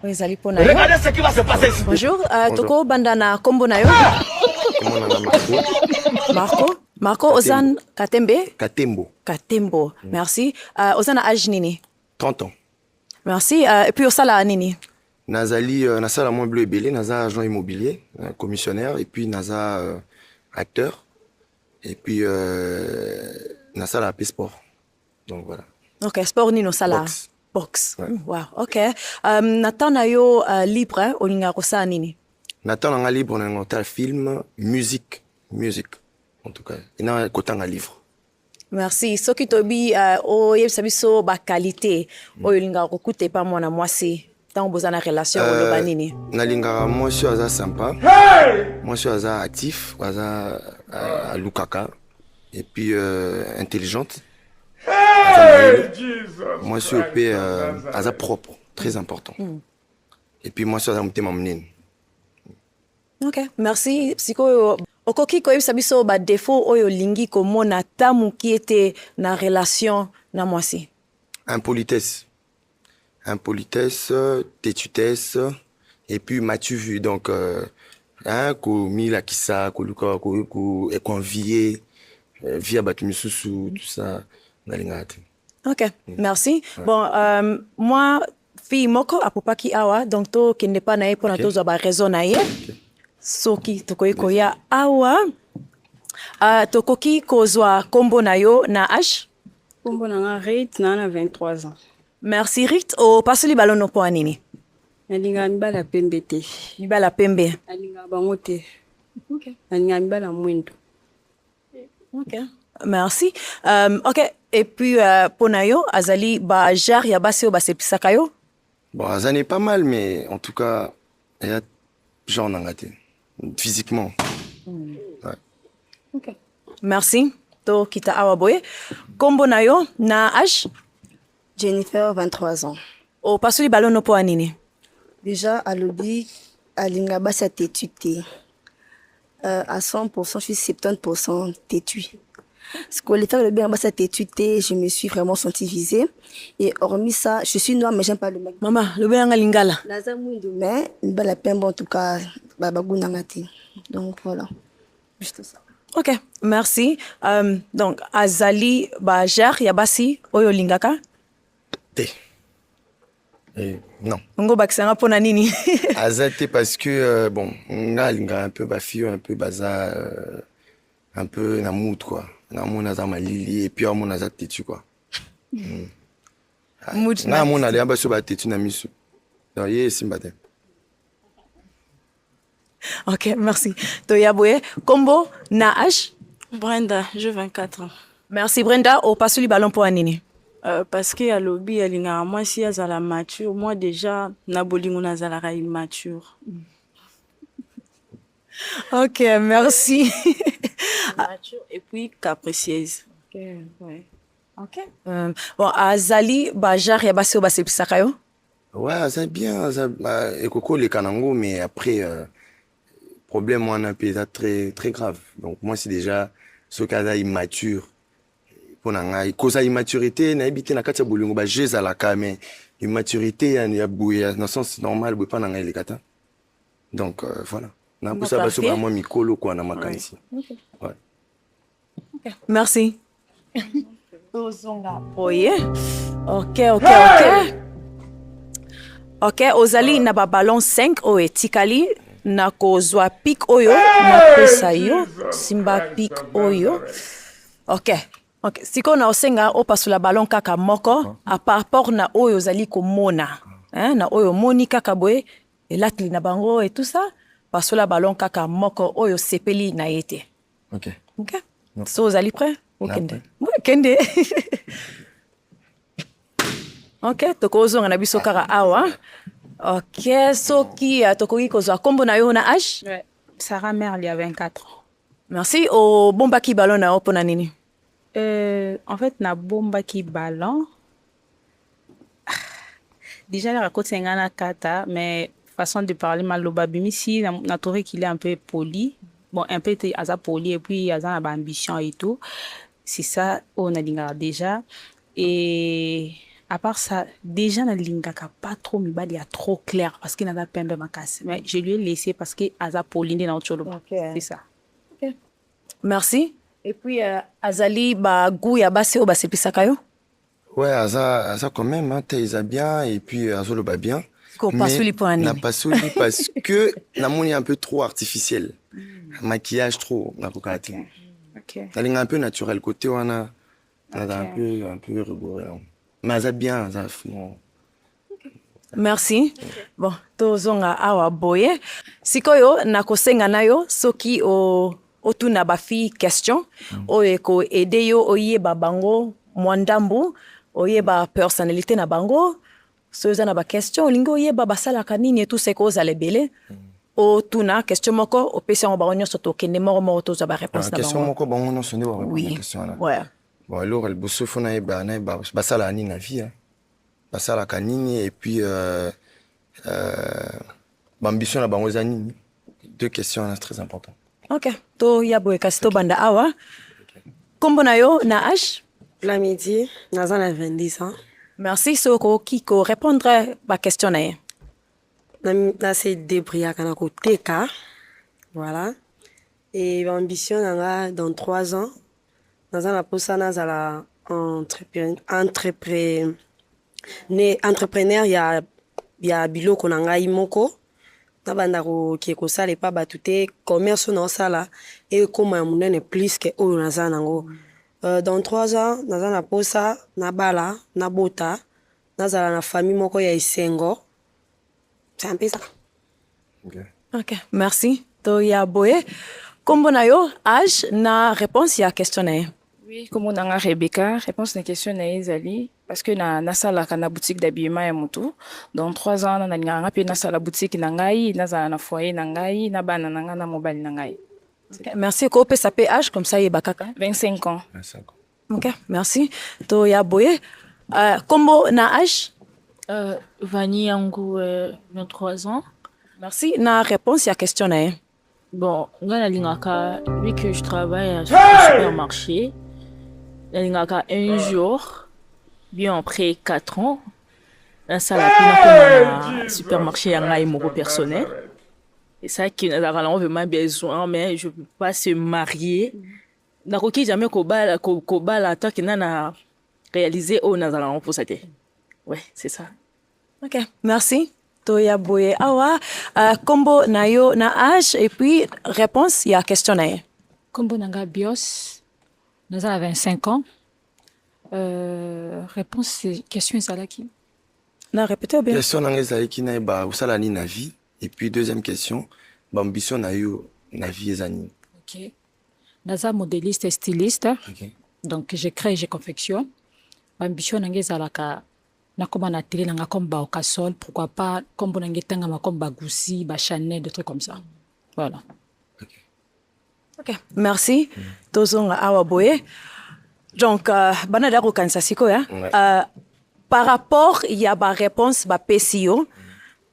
ezali pona yo. Regardez ce qui va se passer ici. Bonjour, toko banda na kombo na yo. Marco Ozan Katembo. Merci. Ozan a âge nini? 30 ans. Merci. Et puis Osala nini? Nazali Nasala Moins Bleu et Belé, Naza agent immobilier, commissionnaire, et puis Naza acteur, et puis Nasala AP Sport. Donc voilà. Ok, sport nino sala. Box. Ouais. Wow, ok. Nathan na yo libre, olinga kosa nini? Nathan na libre, on a film, musique, en tout cas. Il y a un livre. Merci. Ce qui tobi o yebisabiso ba qualité, olinga kokute pa mwana mwasi. Tant besoin de relation au banini. Nalinga moi je suis sympa. Moi je suis actif, à Lukaka et puis intelligente. Moi je suis propre, très important. Et puis moi je suis un OK, merci. Siko okoki ko sabiso ba défaut oyo lingi ko mona tamu qui était na relation na mwasi. Impolitesse, têtutesse, et puis m'as-tu vu, donc, komi la kissa, koluka, convié, via Batumususu, tout ça, nalingate. Ok, merci. Ouais. Bon, moi, fille moko, apopaki awa, donc to, qui n'est pas naïe pour na tozo ba raison naïe. Soki, toko koya awa, tokoki kozwa kombo na yo na H. Kombo na Rite, na 23 ans. Merci Rit. O pasuli ballon no po anini. Alinga nibala pembe te. Nibala pembe. Alinga bango te. OK. Alinga nibala mwendo. OK. Merci. OK. Et puis ponayo azali ba jar ya basi o basepisaka yo. Bon, azani pas mal mais en tout cas il y a genre nangate physiquement. Ouais. OK. Merci. To kita awaboye. Kombo na yo na H. Jennifer, 23 ans. O pasuli ballon no po anini. Déjà, à l'obi, à l'ingaba, ça têtu. À 100%, je suis 70% têtu. Ce qu'on les fait le bien, ça têtu, je me suis vraiment sentie visée. Et hormis ça, je suis noire, mais j'aime pas le mec. Maman, le bien en lingala. Laza mouindou, mais il la peine, en tout cas, babagou nangati. Donc voilà, juste ça. OK, merci. Donc, Azali, Bajar, Yabasi, Oyo Lingaka. Non. Ngo bakisanga pona nini? Azate parce que bon, on a un peu bafio, un peu baza, un peu na mood quoi. Na mon aza malili et puis on aza têtu quoi. Mood na mon aller ba so ba têtu na misu. Donc yé simbate. OK, merci. Toyaboye, Kombo na H. Brenda, j'ai 24 ans. Merci Brenda, au pasuli ballon pour anini. Parce que à lobby alinga moi si azala mature, moi déjà na bolingo nazala ra immature. OK, merci. Mature et puis capricieuse. OK, ouais. OK. Bon, Azali Bajar ya basi obasepisaka yo? Ouais, c'est bien, ça ekoko le kanango mais après problème on a un peu très très grave. Donc moi c'est déjà ce cas immature. Cause immaturité na habité na kati ya bolingo ba jeza la mais immaturité ya bouya dans sens normal boy pas na ngai lekata. Donc voilà. Na pour ça ba so vraiment mikolo quoi na makanisi. Ouais. OK. Merci. Oye. OK. OK, ozali na ba ballon 5 o etikali na kozwa pic oyo na pesa yo simba pic oyo. OK. OK, siko na osenga o pasula ballon kaka moko a rapport na oyo zali ko mona. Na oyo moni kaka boye elatli na bango et tout ça, pasula ballon kaka moko oyo sepeli na yete. OK. OK. So zali prêt? Okende. Okende. OK, toko zonga na biso kaka awa. OK, soki tokoki kozwa kombo na yo na H? Ouais. Sarah Merle, il y a 24 ans. Merci. O bombaki ballon na opona nini? En fait, na bomba qui ballon. Déjà, la raconte c'est un kata, mais façon de parler maloba bimisi, na trouvé qu'il est un peu poli. Bon, un peu asa poli et puis asa na ambition et tout. C'est ça, on a dit déjà. Et À part ça, déjà, na lingaka pas trop mibali a trop clair parce qu'il n'a pas pembe makasi. Mais je lui ai laissé parce que aza polinde na ocholo. C'est ça. Merci. Et puis, azali ba goût ya basi o basepisaka yo? Ouais, Aza quand même, hein, Taïsa bien, et puis Azolo va bien. Ko pasuli pour un n'a nini? pas souli parce que la moni est un peu trop artificiel. Maquillage trop, na kokati. Ok. Elle est un peu naturel côté on a un peu rigoureux. Mais Aza bien, Aza non. Merci. Bon, tozonga awa boye. Sikoyo nakosenga na yo soki otuna bafi question oyo eko ede yo oyeba bango mwandambu oyeba personnalité na bango so eza na baquestion olingi oyeba basalaka nini etu seko ozala ebele otuna question moko opesi yango bango nyonso tokende moko tozwa baréponse na Question bango. moko bango non sonné ba Oui. question là. Ouais. Bon alors elle bosse fona e ba basala nini na vie. Basala kanini et puis ambition na bango za nini. Deux questions là, c'est très important. Ok. To ya boye kasi tobanda awa. Kombo na yo na âge? La midi, naza na 20 ans. Merci soko kiko répondre ba question na ye. Na se débrouillaka na koteka. Voilà. Et l'ambition nanga dans 3 ans, naza na posa nazala entrepreneur ya biloko na ngai moko. Nabanda koke kosala epa bato te commerce na osala ekoma ya monene plus ke oyo naza nango. Dans 3 ans, naza na posa, nabala, nabota, nazala na famille moko ya esengo. C'est un peu ça. Okay. Ok, merci. To ya boye. Kombo na yo, âge na réponse ya question na ye. Oui, comme on a Rebecca, réponse à la question na Ezali, parce que na sala kana boutique d'habillement ya mutu. Dans 3 ans, na nganga pe na sala boutique na ngai, na za na foyer na ngai, na bana na nga na mobile na ngai. Okay, merci. Ko pe sape âge comme ça ye bakaka. 25 ans. Ok, merci. To ya boye. Kombo na âge? Vani yangu 23 ans. Merci. Na réponse ya question na ye. Bon, nga nalingaka, vu que je travaille au supermarché, nalingaka un jour, bien après 4 ans, na sala pina comme na supermarché ya ngai moko personnel. Et ça qui nous a vraiment besoin, mais je ne peux pas se marier. Nakoki jamais kobala tant qu'il n'a réalisé au nazalan pour ça. Ouais, c'est ça. Ok, merci. To ya boye awa. Kombo na yo na âge et puis réponse ya question na ye. Kombo nanga bios, nous avons 25 ans. Réponse c'est question ezalaki. Na répéter ou bien? Question nanga ezalaki na ba usala ni na vie et puis deuxième question, ba ambition na yo na vie ezani. Ok. Naza modéliste et styliste. OK. Donc je crée, je confectionne. Ambition nanga ezalaka na comme na télé nanga comme ba Okasol, pourquoi pas kombo nanga tanga comme ba Gucci, ba Chanel, des trucs comme ça. Voilà. Ok, merci. Tozonga awa boye. Donc, banada kokanisa siko ya. Par rapport ya ba réponse ba PCO,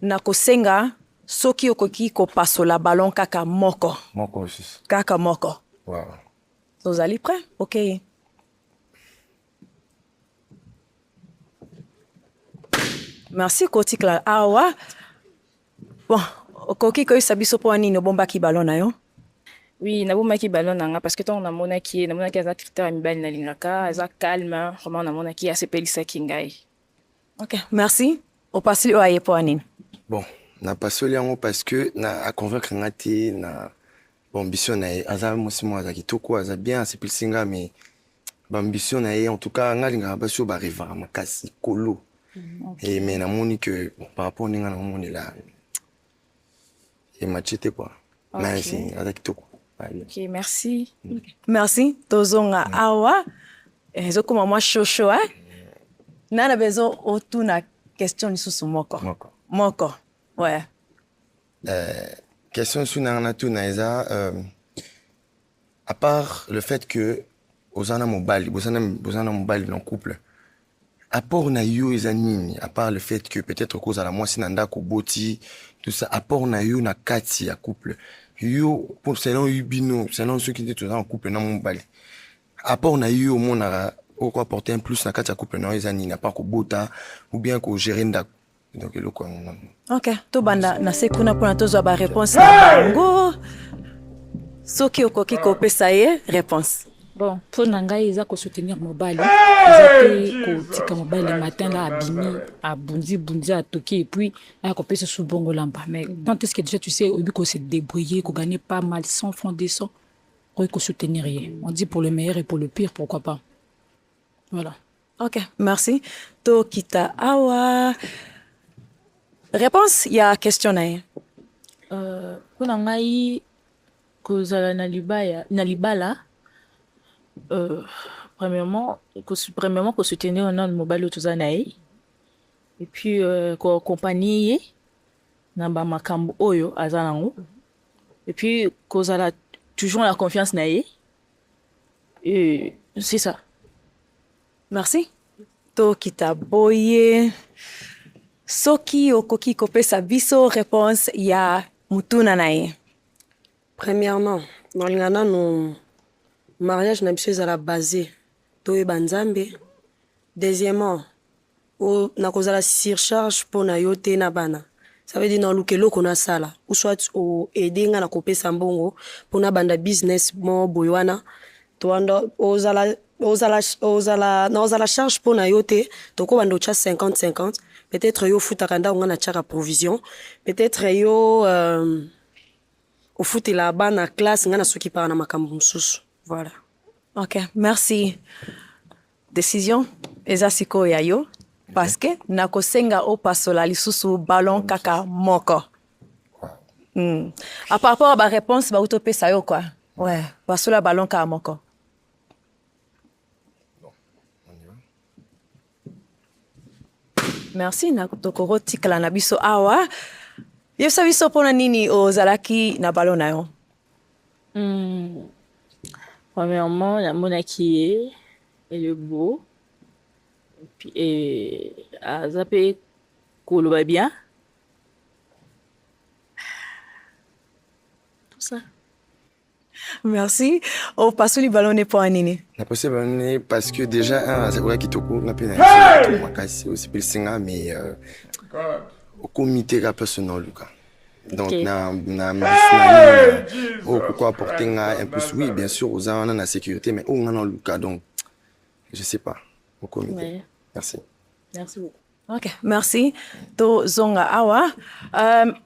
na kosenga soki okoki kopasola ballon kaka moko. Moko aussi. Kaka moko. Wow. Tozali prêt? Ok. Merci kotikla awa. Bon, okoki koyisa biso po nini obombaki ballon na yo? Oui, nabomaki ballon nanga parce que tant na monaki aza critère mibali na lingaka, aza calme, vraiment na monaki asepelisa kingai. Ok, merci. Opasili oaye po nini? Bon, na pasoli yango parce que na a convaincre ngati na ambition na aza mosimo aza kitoko aza bien asepelisinga mais ambition na en tout cas ngalinga ba sur ba rêve makasi kolo. Et mais na moni que bon, par rapport ninga na moni là et machete quoi. Mais c'est aza kitoko. Ok, merci. Merci. Tozonga awa. Ezokoma mwa shosho hein. Nana bezo otuna question lisusu moko. Moko. Ouais. Question sur nana tu naeza à part le fait que osana mobile dans couple. Apport na yo ezanini à part le fait que peut-être cause à la moi sinanda ko boti tout ça apport na yo na kati ya couple. Yo pour selon Ubino selon ceux qui étaient en couple na mobile. Apport na yo monara oko apporter un plus na kati ya couple na ezani na pas kobota ou bien ko gérer ndako donc eloko ok tobanda na se kuna mpona tozwa baréponse na bango soki okoki kopesa ye réponse. Bon, pour Nangai, ils ont soutenir mobile. Ils ont tika mobile le matin là, abimi, à Bundi, à Toki, et puis à couper ce sous bongo lamba. Mais quand est-ce que déjà tu sais, au but qu'on s'est débrouillé, qu'on gagne pas mal 100 francs, 200, qu'on soutenir rien. On dit pour le meilleur et pour le pire, pourquoi pas. Voilà. Ok, merci. To kita awa. Réponse, il y a question na ye. Pour Nangai, kozala na libala. Premièrement, pour soutenir un mobile autozanaï et puis ko compagnie na ba makambo oyo azanango et puis kozala toujours la confiance naïe et c'est ça. Merci. To kita boye. Soki okoki kopesa biso réponse ya mutuna na ye. Premièrement, dans le mariage na biso ezala basé toyeba nzambe. Deuxièmement, na kozala surcharge mpona yo te na bana. Ça veut dire na oluka eloko nasala ou soit oede nga na kopesa mbongo mpona banda business mo boye wana toanda ozala charge mpona yo te tokobanda otya 50-50 peut-être yo ofutaka ndako nga na tyaka provision peut-être yo ofutela bana classe nga na soki para na makambo mosusu. Voilà. Ok, merci. Décision, eza siko ya yo, parce que nakosenga opasola lisusu ballon kaka moko. À par rapport à ma réponse, ba utopesa yo quoi. Ouais, pasola ballon kaka moko. Merci na tokoro tikala na biso awa. Yo sa biso pona nini ozalaki na ballon na yo? Premièrement, la monarchie et le beau. Et puis, à Zapé, Koloba bien. Tout ça. Merci. Au passo li ballon n'est pas nini. na passé ballon parce que déjà c'est vrai kitoko na pena makasi aussi pile singa mais au comité la personnel Lucas. Donc, pourquoi apporter un plus? Oui, bien sûr, aux gens dans la sécurité, mais où on a le cas, donc, je sais pas, au comité. Ouais. Merci. Merci beaucoup. Ok, merci. To zonga awa.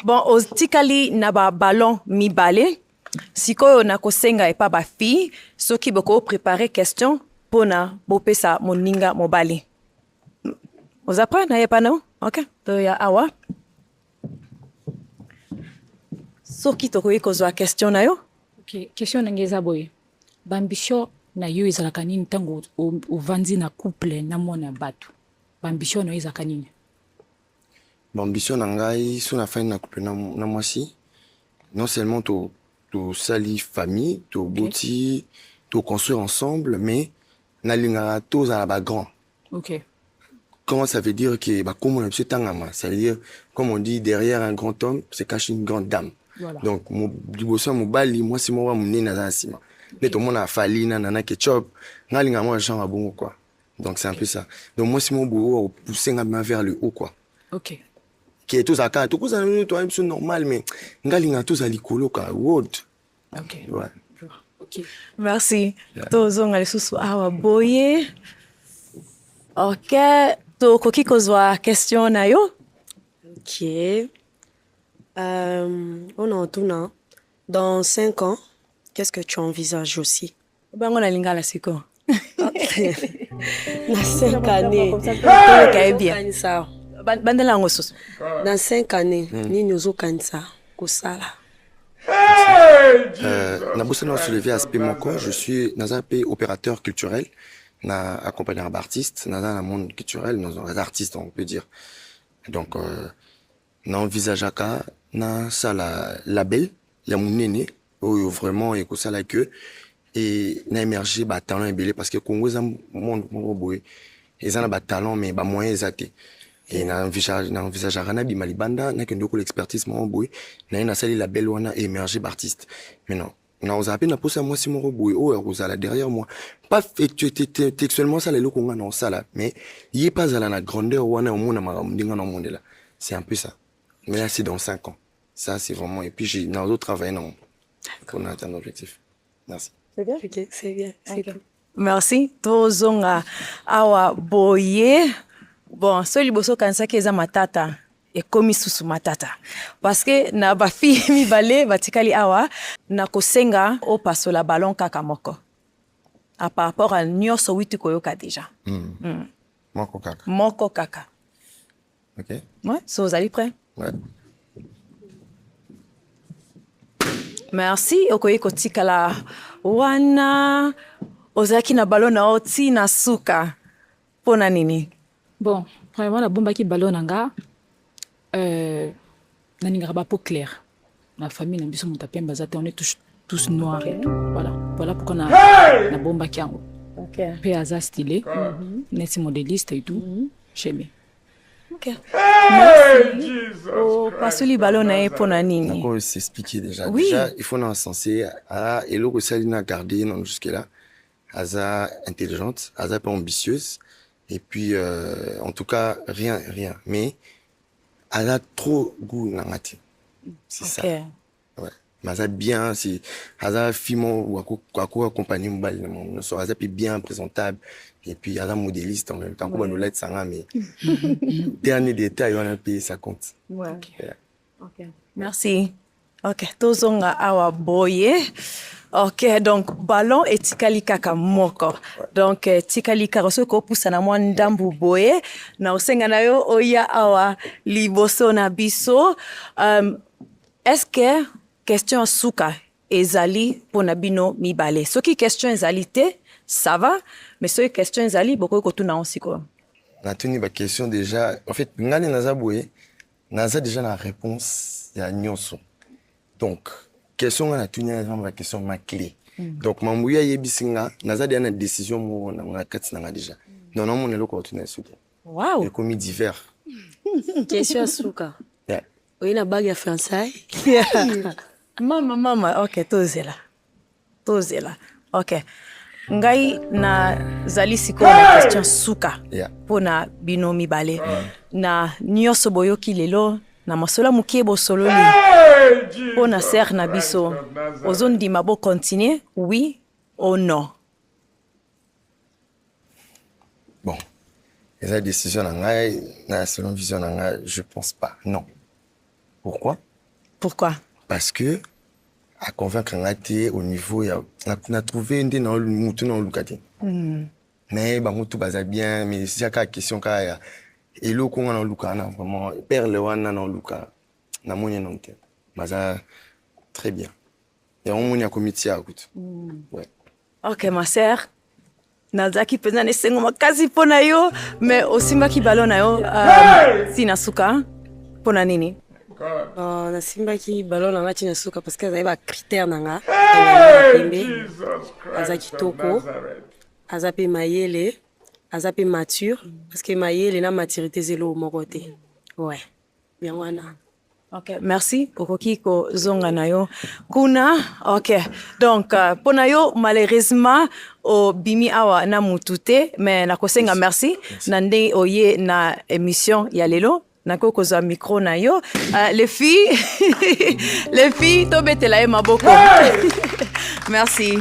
Bon, au tikali na ba ballon mi balé. Sikoyo na kosenga e pa ba fille, soki boko préparer question pona bopesa moninga mobali. Vous apprenez na yepa non? Ok, to ya awa. Soki tokoki kozwa question na yo? Ok, question nange eza boye. Bambition na yo ezalaka nini ntango ovandi na couple na mona bato? Bambition na yo ezalaka nini? Ambition na ngai so na fin na couple na mwasi. Non seulement to sali famille, to boti, to construire ensemble, mais na lingara to za ba grand. Ok. Comment ça veut dire que bah comme on a tangama, ça veut dire comme on dit derrière un grand homme se cache une grande dame. Voilà. Donc mon liboso mo bali moi c'est moi mon nez na sima. Mais tout le monde a fallu nana ketchup, ngalinga moi genre bon quoi. Donc c'est un peu ça. Donc moi c'est mon boulot pousser ngama vers le haut quoi. Ok. Qui est tout ça quand tout ça toi c'est normal mais ngalinga tout ça likolo quoi. Word. Ok. Ouais. Ok. Merci. Yeah. To zonga lisusu awa boye. Ok. To koki kozwa question na yo? Ok. On entend dans 5 ans, qu'est-ce que tu envisages aussi? Bango na lingala siko. Dans 5 années. Bandela ngo susu. Dans 5 années, nini ozokanisa kosala? Na bossa na soulever aspect moko, je suis dans un pays opérateur culturel, na accompagné un artiste, dans un monde culturel, dans un artiste on peut dire. Donc na envisageaka na sala label ya munene oyo vraiment et ko sala que et na émerger ba talent ebele parce que Congo za monde mo boye ils ont ba talent mais ba moyens exactés et na envisageaka na bimalibanda na kendo ko l'expertise mo boye na sali label wana émerger ba artiste mais non na ozape na posa moi si mon boy oh rozala derrière moi pas fait textuellement ça les loko nga na sala mais il est pas à la grandeur wana au monde na ndinga na monde là c'est un peu ça mais là c'est dans 5 ans ça c'est vraiment et puis j'ai dans d'autres travail non pour atteindre l'objectif merci c'est bien ok c'est bien c'est cool. Merci tozonga awa boye bon so liboso kanisaki eza matata ekomi susu matata parce que na bafi mibale batikali awa na kosenga opasola ballon kaka moko à par rapport à nyonso witi koyoka déjà moko kaka ok ouais so vous allez prêt ouais merci okoyi kotikala wana ozalaki na ballon na oti na suka pona nini Bon, vraiment, la bombe qui ballon nanga, n'aningara pas peau claire. Ma famille, n'a pas mon tapin bazate, on est tous noirs et tout. Voilà pourquoi on a la bombe qui en haut. Ok. Péaza stylé, n'est modéliste et tout. J'aime. Ok. Merci. Oh, pasuli ballon na pona nini. D'accord, c'est expliqué déjà. Oui. Déjà, il faut en sensé à et l'eau Salina garder non jusque là. Aza intelligente, Aza pas ambitieuse. Et puis, en tout cas, rien. Mais elle a trop goût dans la tête. C'est ça. Ouais. Mais elle a bien, c'est, elle a fiment ou à quoi accompagner mon bal, elle a bien présentable. Et puis, elle a modéliste en même temps. Comme nous l'aide, ça mais dernier détail, on a payé, ça compte. Ouais. Ok. Merci. Ok. Tozonga awa boye. Ok, donc ballon et tikali kaka moko. Donc tikali karoso ko pusa na mwa ndambu boye na osenga na yo oya awa liboso na biso. Est-ce que question suka ezali pona bino mibale? Soki question ezali te, ça va, mais soki question ezali boko ko tuna onsiko. Na tuni ba question déjà, en fait, ngani naza boye, naza déjà la réponse ya nyonso. Donc question na tuni na question ma clé. Donc mambuya yebisinga naza dia na décision mo na kati na déjà. Non non mon eloko tuni suka. Wow. Et comme divers. Question suka. Yeah. Oui na bague ya fiançailles. Mama, ok, tozela. Ok. Ngai na zali siko na question suka. Yeah. Pona bino mibale. Na nyonso boyoki lelo na masola mukie bosololi. Pona ser na biso. Ozondima bo continuer, oui ou non? Bon. Et la décision na selon vision na je pense pas. Non. Pourquoi? Parce que à convaincre ngati au niveau na trouvé une dans le mutu na lukati. Mais ba mutu baza bien mais si ka question ka ya elo ko na luka na vraiment perle wana na luka na monya nonke. Baza très bien. Et on monya comité à écoute. Ouais. Ok ma sœur. Nazaki pena nesengo makazi pona yo mais osimba ki ballon na yo sina suka pona nini? Nasimbaki ballon na ngati na suka parce que azali ba critère nanga pembe aza kitoko aza pe mayele aza pe mature parce que mayele na maturité zelo moko te ouais bien wana. Ok, merci. Okoki ko zonga na yo kuna. Ok, donc pona yo malheureusement o bimi awa na mutute mais na kosenga merci. Nande oye na émission ya lelo. Nako koza micro na yo. Les filles, to betela e maboko. Merci.